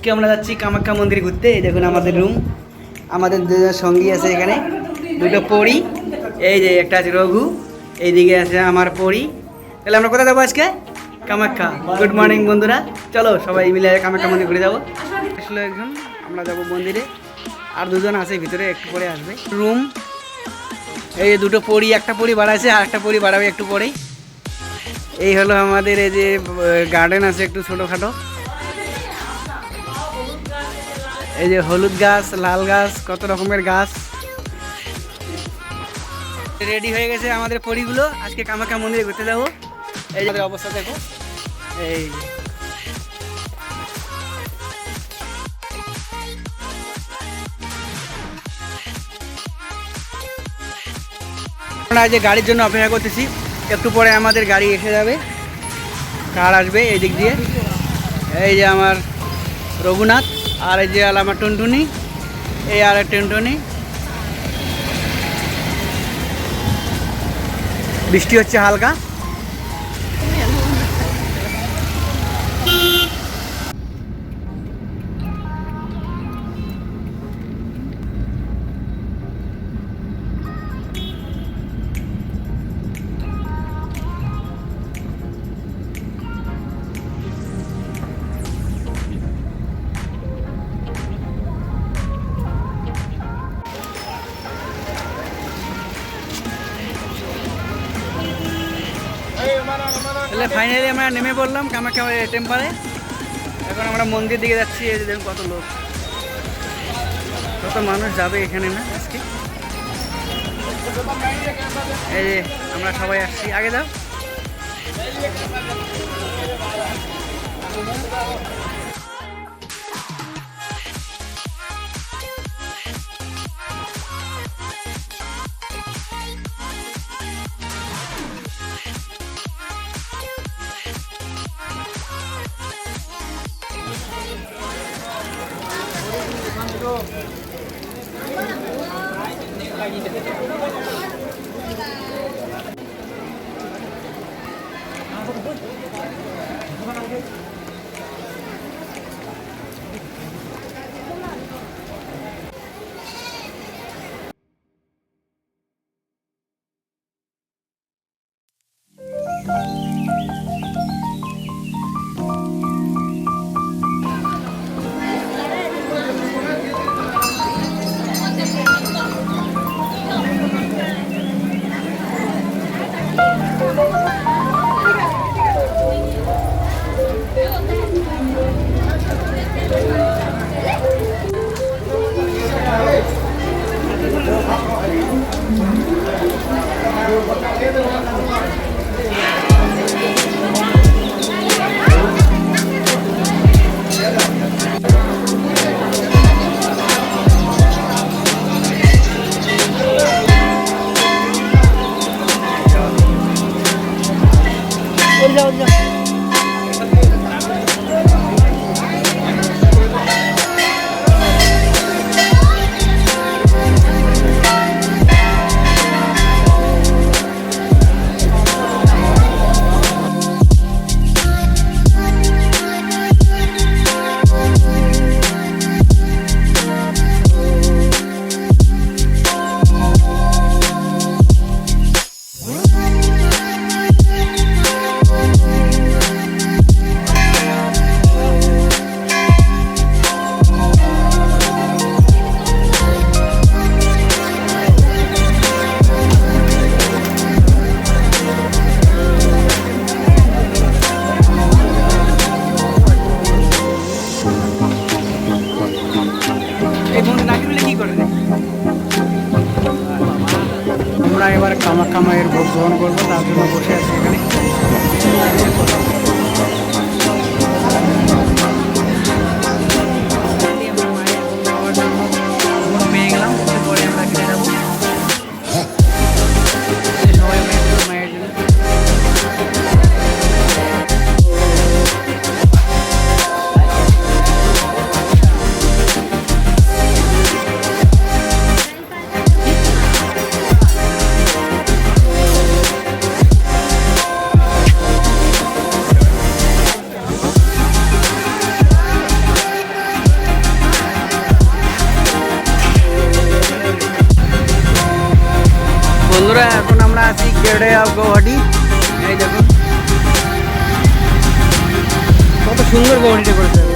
আজকে আমরা যাচ্ছি কামাখ্যা মন্দির ঘুরতে। এই দেখুন আমাদের রুম, আমাদের দুজন সঙ্গী আছে এখানে, দুটো পরি। এই যে একটা আছে রঘু, এইদিকে আছে আমার পরি। তাহলে আমরা কোথায় যাবো আজকে? কামাখ্যা। গুড মর্নিং বন্ধুরা, চলো সবাই মিলে কামাখ্যা মন্দির ঘুরে যাবো। আসলে এখন আমরা যাবো মন্দিরে, আর দুজন আছে ভিতরে, একটু পরে আসবে। রুম, এই যে দুটো পরি, একটা পরি বাড়াচ্ছে আর একটা পরি বাড়াবে একটু পরেই। এই হলো আমাদের এই যে গার্ডেন আছে একটু ছোটোখাটো, এই যে হলুদ গাছ, লাল গাছ, কত রকমের গাছ। রেডি হয়ে গেছে আমাদের পরিগুলো, আজকে কামাখ্যা মন্দিরে ঘুরতে যাবো। এই যে অবস্থা দেখো, এই আমরা যে গাড়ির জন্য অপেক্ষা করতেছি, একটু পরে আমাদের গাড়ি এসে যাবে, কার আসবে এই দিক দিয়ে। এই যে আমার রঘুনাথ, আর এই যে আমার টুনটুনি, এই আর টুনটুনি। বৃষ্টি হচ্ছে হালকা। তাহলে ফাইনালি আমরা নেমে পড়লাম কামাখ্যা টেম্পলে। এখন আমরা মন্দির দিকে যাচ্ছি। এই যে দেখুন কত লোক, কত মানুষ যাবে এখানে না আজকে। এই যে আমরা সবাই আসছি, আগে যাও। আমরা এবার কামাখ্যা মায়ের ভোগ গ্রহণ করবো, তার জন্য বসে আছি এখানে। বন্ধুরা এখন আমরা আছি গেটওয়ে অফ গৌহাটি। এই দেখুন কত সুন্দর গৌহাটিটা করেছে।